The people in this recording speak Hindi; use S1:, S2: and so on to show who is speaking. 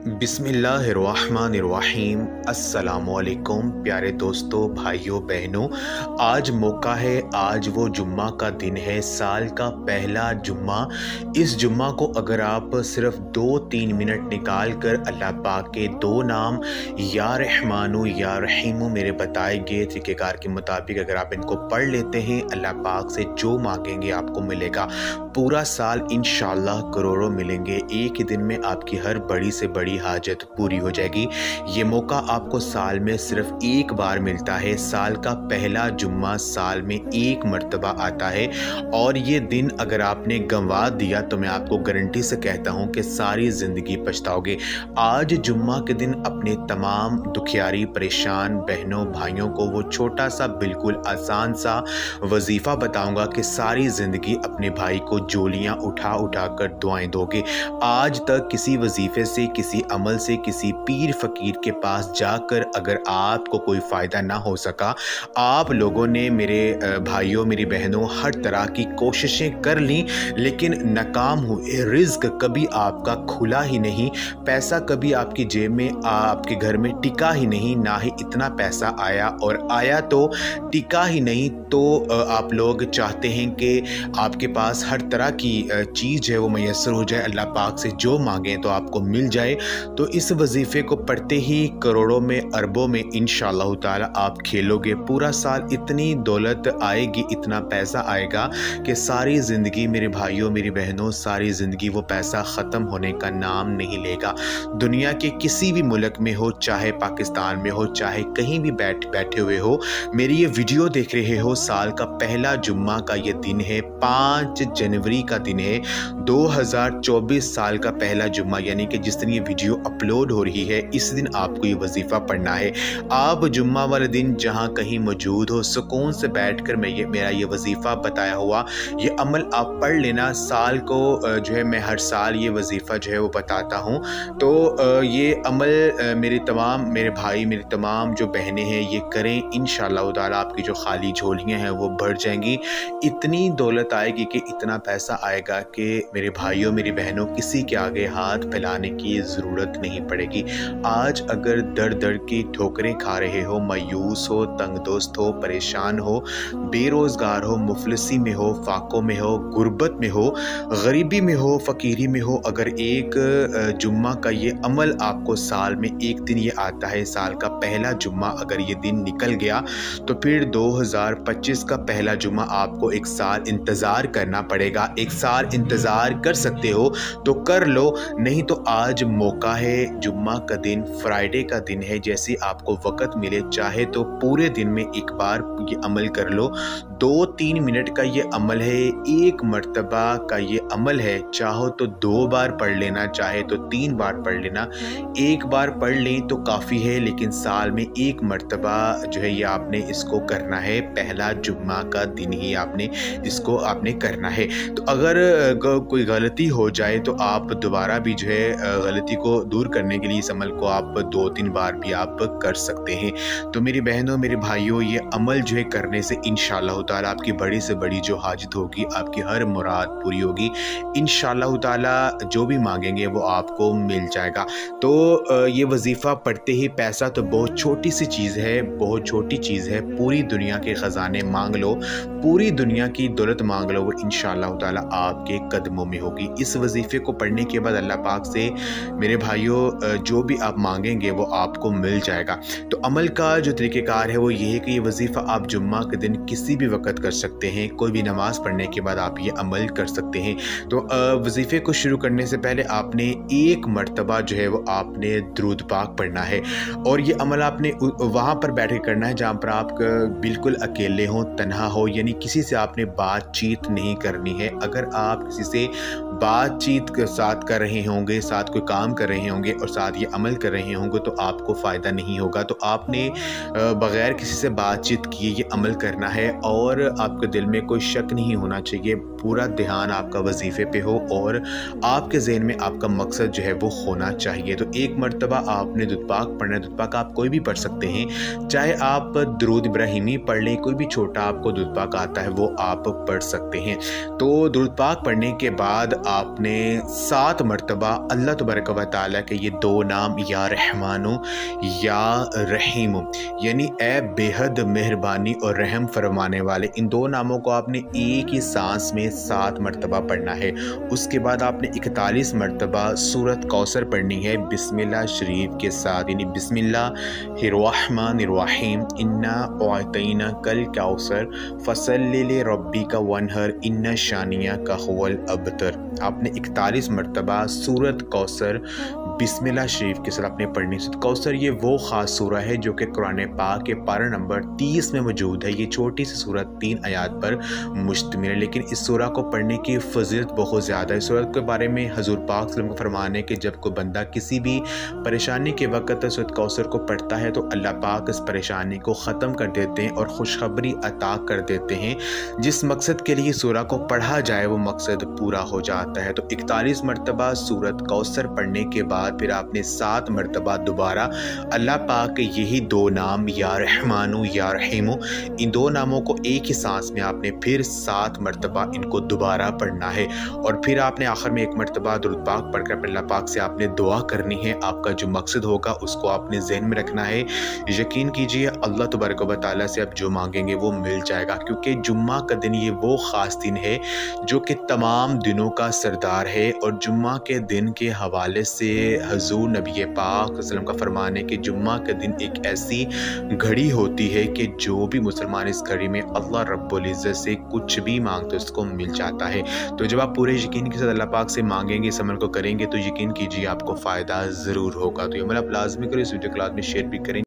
S1: बिस्मिल्लाहिर्रहमानिर्रहीम। अस्सलामुअलैकुम प्यारे दोस्तों, भाइयों बहनों, आज मौका है, आज वो जुम्मा का दिन है, साल का पहला जुम्मा। इस जुम्मा को अगर आप सिर्फ 2-3 मिनट निकाल कर अल्लाह पाक के दो नाम या रहमानु या रहीमु मेरे बताए गए तरीक़ेकार के मुताबिक अगर आप इनको पढ़ लेते हैं, अल्लाह पाक से जो मांगेंगे आपको मिलेगा। पूरा साल इंशाअल्लाह करोड़ों मिलेंगे। एक ही दिन में आपकी हर बड़ी से बड़ी हाजत पूरी हो जाएगी। ये मौका आपको साल में सिर्फ एक बार मिलता है। साल का पहला जुम्मा साल में एक मर्तबा आता है और ये दिन अगर आपने गंवा दिया तो मैं आपको गारंटी से कहता हूँ कि सारी ज़िंदगी पछताओगे। आज जुम्मा के दिन अपने तमाम दुखियारी परेशान बहनों भाइयों को वो छोटा सा बिल्कुल आसान सा वजीफ़ा बताऊँगा कि सारी ज़िंदगी अपने भाई को जोलियाँ उठा उठा कर दुआएं दोगे। आज तक किसी वजीफ़े से, किसी अमल से, किसी पीर फ़कीर के पास जाकर अगर आपको कोई फ़ायदा ना हो सका, आप लोगों ने मेरे भाइयों मेरी बहनों हर तरह की कोशिशें कर ली लेकिन नाकाम हुए। रिज़्क कभी आपका खुला ही नहीं, पैसा कभी आपकी जेब में आपके घर में टिका ही नहीं, ना ही इतना पैसा आया और आया तो टिका ही नहीं। तो आप लोग चाहते हैं कि आपके पास हर तरह की चीज़ है वो मैसर हो जाए, अल्लाह पाक से जो मांगें तो आपको मिल जाए। तो इस वजीफ़े को पढ़ते ही करोड़ों में अरबों में इंशाअल्लाह ताला आप खेलोगे। पूरा साल इतनी दौलत आएगी, इतना पैसा आएगा कि सारी ज़िंदगी मेरे भाइयों मेरी बहनों, सारी ज़िंदगी वो पैसा ख़त्म होने का नाम नहीं लेगा। दुनिया के किसी भी मुल्क में हो, चाहे पाकिस्तान में हो, चाहे कहीं भी बैठे हुए हो, मेरी ये वीडियो देख रहे हो, साल का पहला जुम्मा का ये दिन है, 5 जनवरी का दिन है, 2024 साल का पहला जुम्मा, यानी कि जिस दिन ये वीडियो अपलोड हो रही है इस दिन आपको ये वजीफ़ा पढ़ना है। आप जुम्मा वाले दिन जहाँ कहीं मौजूद हो, सुकून से बैठकर मेरा ये वजीफ़ा बताया हुआ ये अमल आप पढ़ लेना। साल को जो है मैं हर साल ये वजीफ़ा जो है वो बताता हूँ। तो ये अमल मेरे भाई मेरी तमाम जो बहनें हैं ये करें, इंशाअल्लाह ताला आपकी जो खाली झोलियाँ हैं वो भर जाएंगी। इतनी दौलत आएगी कि इतना पैसा आएगा कि मेरे भाइयों मेरी बहनों किसी के आगे हाथ फैलाने की ज़रूरत नहीं पड़ेगी। आज अगर दर दर की ठोकरें खा रहे हो, मायूस हो, तंगदोस्त हो, परेशान हो, बेरोज़गार हो, मुफलिसी में हो, फाकों में हो, गुर्बत में हो, गरीबी में हो, फ़कीरी में हो, अगर एक जुम्मा का ये अमल आपको साल में एक दिन ये आता है, साल का पहला जुम्मा अगर ये दिन निकल गया तो फिर 2025 का पहला जुम्मा आपको एक साल इंतज़ार करना पड़ेगा। एक साल इंतज़ार कर सकते हो तो कर लो, नहीं तो आज मौका है। जुम्मा का दिन फ्राइडे का दिन है, जैसे आपको वक़्त मिले चाहे तो पूरे दिन में एक बार ये अमल कर लो। 2-3 मिनट का ये अमल है, एक मर्तबा का ये अमल है। चाहो तो 2 बार पढ़ लेना, चाहे तो 3 बार पढ़ लेना। एक बार पढ़ लें तो काफ़ी है, लेकिन साल में एक मर्तबा जो है ये आपने इसको करना है। पहला जुम्मा का दिन ही आपने इसको करना है। तो अगर कोई गलती हो जाए तो आप दोबारा भी जो है गलती को दूर करने के लिए इस अमल को आप 2-3 बार भी आप कर सकते हैं। तो मेरी बहनों मेरे भाइयों, ये अमल जो है करने से इंशाअल्लाह ताला आपकी बड़ी से बड़ी जो हाजत होगी, आपकी हर मुराद पूरी होगी। इंशाअल्लाह ताला जो भी मांगेंगे वो आपको मिल जाएगा। तो ये वजीफ़ा पढ़ते ही पैसा तो बहुत छोटी सी चीज़ है, बहुत छोटी चीज़ है। पूरी दुनिया के ख़जाने मांग लो, पूरी दुनिया की दौलत मांग लो, वो इंशाअल्लाह ताला आपके कदमों में होगी। इस वजीफ़े को पढ़ने के बाद अल्लाह पाक से मेरे भाइयों जो भी आप मांगेंगे वो आपको मिल जाएगा। तो अमल का जो तरीक़ेकार है वो ये है कि ये वजीफ़ा आप जुम्मा के दिन किसी भी वक़्त कर सकते हैं, कोई भी नमाज़ पढ़ने के बाद आप ये अमल कर सकते हैं। तो वजीफ़े को शुरू करने से पहले आपने एक मर्तबा जो है वो आपने दुरूद पाक पढ़ना है और ये अमल आपने वहाँ पर बैठ के करना है जहाँ पर आप बिल्कुल अकेले हों, तन्हा हो, यानी किसी से आपने बातचीत नहीं करनी है। अगर आप किसी से बातचीत के साथ कर रहे होंगे, साथ कोई काम कर रहे होंगे और साथ ये अमल कर रहे होंगे तो आपको फ़ायदा नहीं होगा। तो आपने बग़ैर किसी से बातचीत किए ये अमल करना है और आपके दिल में कोई शक नहीं होना चाहिए। पूरा ध्यान आपका वजीफ़े पे हो और आपके ज़हन में आपका मकसद जो है वो होना चाहिए। तो एक मर्तबा आपने दुरूद पाक पढ़ना है। दुरूद पाक आप कोई भी पढ़ सकते हैं, चाहे आप दुरूद इब्राहिमी पढ़ लें, कोई भी छोटा आपको दुरूद पाक आता है वो आप पढ़ सकते हैं। तो दुरूद पाक पढ़ने के बाद आपने 7 मरतबा अल्लाह तबारक व तआला के ये 2 नाम या रहमानो या रहीमो यानी ए बेहद मेहरबानी और रहम फरमाने वाले, इन 2 नामों को आपने एक ही सांस में 7 मरतबा पढ़ना है। उसके बाद आपने 41 मरतबा सूरत कौसर पढ़नी है बिस्मिल्लाह शरीफ के साथ, यानी बिस्मिल्लाहिर्रहमानिर्रहीम इन्ना अअतैना कल कौसर फसल्लि लिरब्बिका वनहर इन्ना शानिया का हुवल अबतर। आपने 41 मरतबा सूरत कौसर बिस्मिल्लाह शरीफ के साथ आपने पढ़नी है। कौसर ये वो ख़ास सूरा है जो कि कुरान पाक के पारा नंबर 30 में मौजूद है। ये छोटी सी सूरत 3 आयात पर मुश्तमिल है, लेकिन इस सूरा को पढ़ने की फजीलत बहुत ज़्यादा है। इस सूरत के बारे में हजूर पाक सल्लल्लाहु अलैहि वसल्लम का फरमान है कि जब कोई बंदा किसी भी परेशानी के वक्त सूरत कौसर को पढ़ता है तो अल्लाह पाक इस परेशानी को ख़त्म कर देते हैं और खुशखबरी अता कर देते हैं। जिस मकसद के लिए सूरा को पढ़ा जाए वो मकसद पूरा हो जाता है। तो 41 मरतबा सूरत कौसर पढ़ने के बाद फिर आपने 7 मरतबा दोबारा अल्लाह पाक के यही 2 नाम या रहमानो या रहीमो, इन 2 नामों को एक ही सांस में आपने फिर 7 मरतबा इनको दोबारा पढ़ना है। और फिर आपने आखिर में 1 मरतबा दुरूद पाक पढ़कर अल्लाह पाक से आपने दुआ करनी है। आपका जो मकसद होगा उसको आपने जहन में रखना है। यकीन कीजिए अल्लाह तबारक व तआला से आप जो मांगेंगे वो मिल जाएगा, क्योंकि जुम्मा का दिन ये वो ख़ास दिन है जो कि तमाम दिनों का सरदार है। और जुम्मा के दिन के हवाले से हजूर नबी पाक वसल्लम का फरमान है कि जुम्मा के दिन एक ऐसी घड़ी होती है कि जो भी मुसलमान इस घड़ी में अल्लाह रब्बुल इज़्ज़त से कुछ भी मांगते तो उसको मिल जाता है। तो जब आप पूरे यकीन के साथ अल्लाह पाक से मांगेंगे, इस अमल को करेंगे, तो यकीन कीजिए आपको फ़ायदा ज़रूर होगा। तो ये अमल आप लाजमी करें, इस वीडियो क्लास में शेयर भी करें।